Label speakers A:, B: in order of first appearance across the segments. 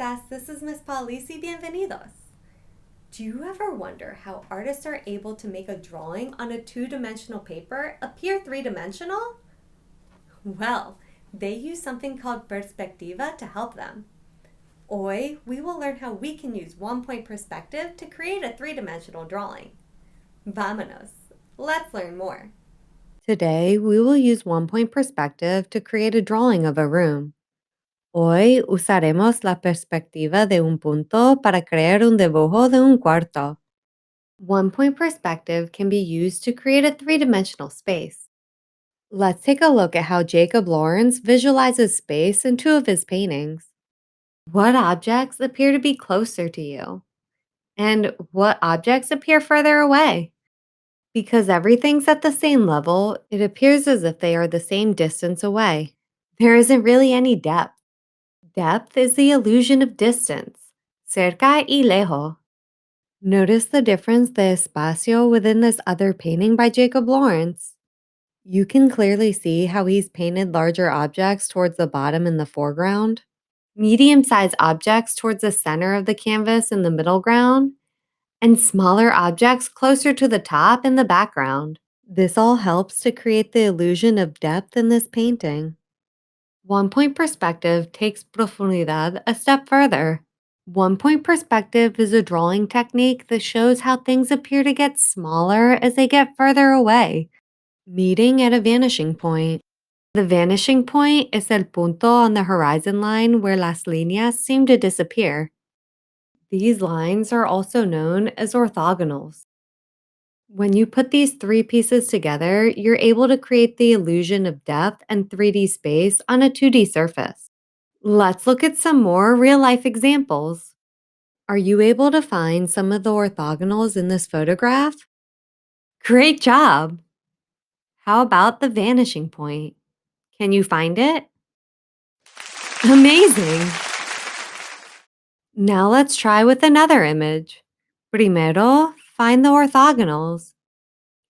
A: artistas, this is Miss Paula Liz, bienvenidos. Do you ever wonder how artists are able to make a drawing on a two-dimensional paper appear three-dimensional? Well, they use something called perspectiva to help them. Hoy, we will learn how we can use one-point perspective to create a three-dimensional drawing. Vamanos. Let's learn more. Today, we will use one-point perspective to create a drawing of a room. Hoy usaremos la perspectiva de un punto para crear un dibujo de un cuarto. One-point perspective can be used to create a three-dimensional space. Let's take a look at how Jacob Lawrence visualizes space in two of his paintings. What objects appear to be closer to you? And what objects appear further away? Because everything's at the same level, it appears as if they are the same distance away. There isn't really any depth. Depth is the illusion of distance, cerca y lejos. Notice the difference de espacio within this other painting by Jacob Lawrence. You can clearly see how he's painted larger objects towards the bottom in the foreground, medium-sized objects towards the center of the canvas in the middle ground, and smaller objects closer to the top in the background. This all helps to create the illusion of depth in this painting. One-point perspective takes profundidad a step further. One-point perspective is a drawing technique that shows how things appear to get smaller as they get further away, meeting at a vanishing point. The vanishing point is el punto on the horizon line where las líneas seem to disappear. These lines are also known as orthogonals. When you put these three pieces together, you're able to create the illusion of depth and 3D space on a 2D surface. Let's look at some more real-life examples. Are you able to find some of the orthogonals in this photograph? Great job! How about the vanishing point? Can you find it? Amazing! Now let's try with another image. Primero, find the orthogonals.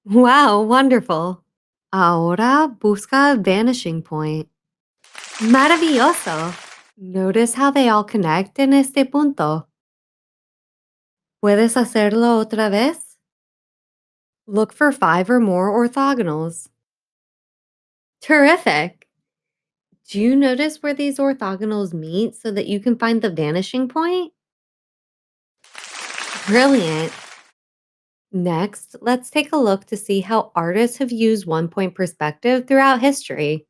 A: Wow, wonderful! Ahora busca el vanishing point. Maravilloso! Notice how they all connect en este punto. ¿Puedes hacerlo otra vez? Look for 5 or more orthogonals. Terrific! Do you notice where these orthogonals meet so that you can find the vanishing point? Brilliant! Next, let's take a look to see how artists have used one-point perspective throughout history.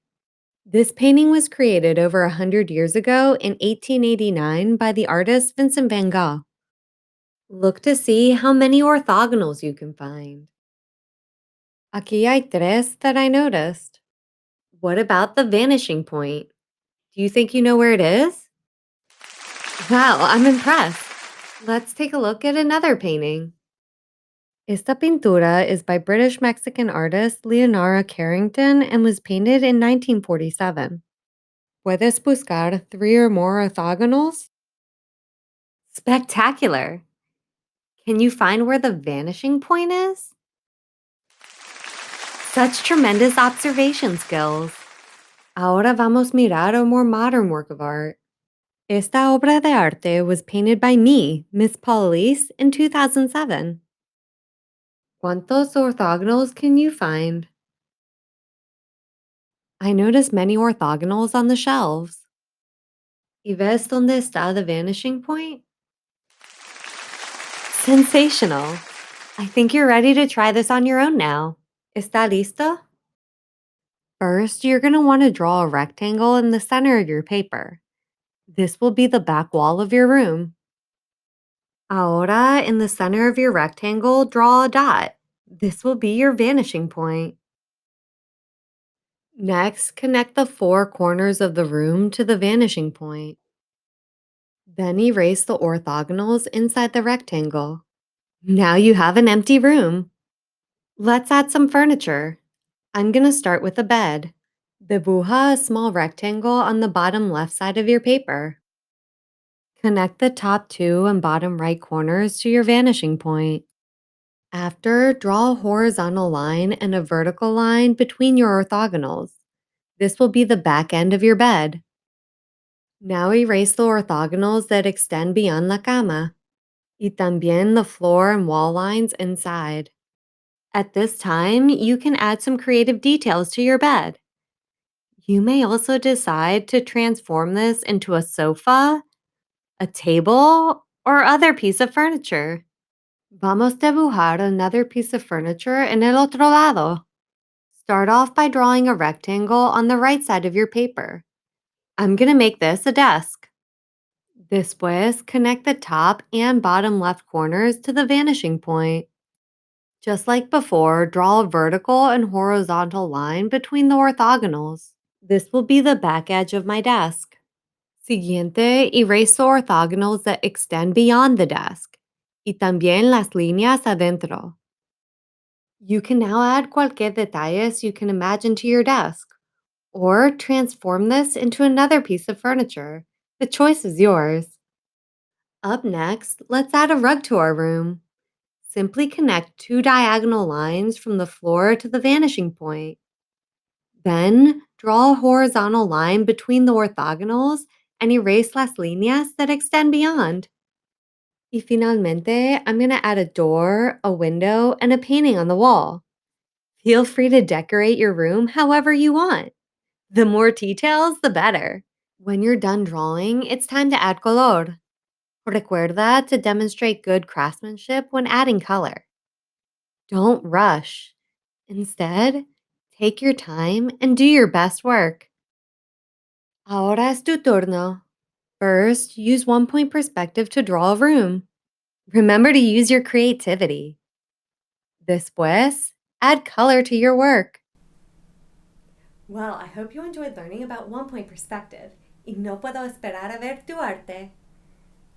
A: This painting was created over 100 years ago in 1889 by the artist Vincent van Gogh. Look to see how many orthogonals you can find. Aquí hay 3 that I noticed. What about the vanishing point? Do you think you know where it is? Wow, I'm impressed. Let's take a look at another painting. Esta pintura is by British-Mexican artist Leonora Carrington and was painted in 1947. ¿Puedes buscar 3 or more orthogonals? Spectacular! Can you find where the vanishing point is? Such tremendous observation skills! Ahora vamos mirar a more modern work of art. Esta obra de arte was painted by me, Miss Paula Liz, in 2007. ¿Cuántos orthogonals can you find? I noticed many orthogonals on the shelves. ¿Y ves dónde está the vanishing point? Sensational! I think you're ready to try this on your own now. ¿Está listo? First, you're going to want to draw a rectangle in the center of your paper. This will be the back wall of your room. Ahora, in the center of your rectangle, draw a dot. This will be your vanishing point. Next, connect the 4 corners of the room to the vanishing point. Then erase the orthogonals inside the rectangle. Now you have an empty room. Let's add some furniture. I'm going to start with a bed. Dibuja a small rectangle on the bottom left side of your paper. Connect the top 2 and bottom right corners to your vanishing point. After, draw a horizontal line and a vertical line between your orthogonals. This will be the back end of your bed. Now erase the orthogonals that extend beyond la cama, y también the floor and wall lines inside. At this time, you can add some creative details to your bed. You may also decide to transform this into a sofa, a table, or other piece of furniture. Vamos a dibujar another piece of furniture en el otro lado. Start off by drawing a rectangle on the right side of your paper. I'm going to make this a desk. Después, connect the top and bottom left corners to the vanishing point. Just like before, draw a vertical and horizontal line between the orthogonals. This will be the back edge of my desk. Siguiente, erase the orthogonals that extend beyond the desk, y también las líneas adentro. You can now add cualquier detalles you can imagine to your desk, or transform this into another piece of furniture. The choice is yours. Up next, let's add a rug to our room. Simply connect two diagonal lines from the floor to the vanishing point. Then, draw a horizontal line between the orthogonals and erase las líneas that extend beyond. Y finalmente, I'm going to add a door, a window, and a painting on the wall. Feel free to decorate your room however you want. The more details, the better. When you're done drawing, it's time to add color. Recuerda to demonstrate good craftsmanship when adding color. Don't rush. Instead, take your time and do your best work. Ahora es tu turno. First, use one-point perspective to draw a room. Remember to use your creativity. Después, add color to your work. Well, I hope you enjoyed learning about one-point perspective. Y no puedo esperar a ver tu arte.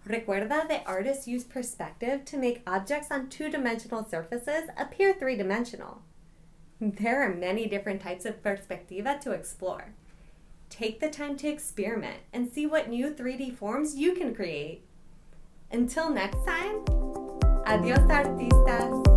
A: Recuerda that artists use perspective to make objects on two-dimensional surfaces appear three-dimensional. There are many different types of perspectiva to explore. Take the time to experiment and see what new 3D forms you can create. Until next time, adios artistas!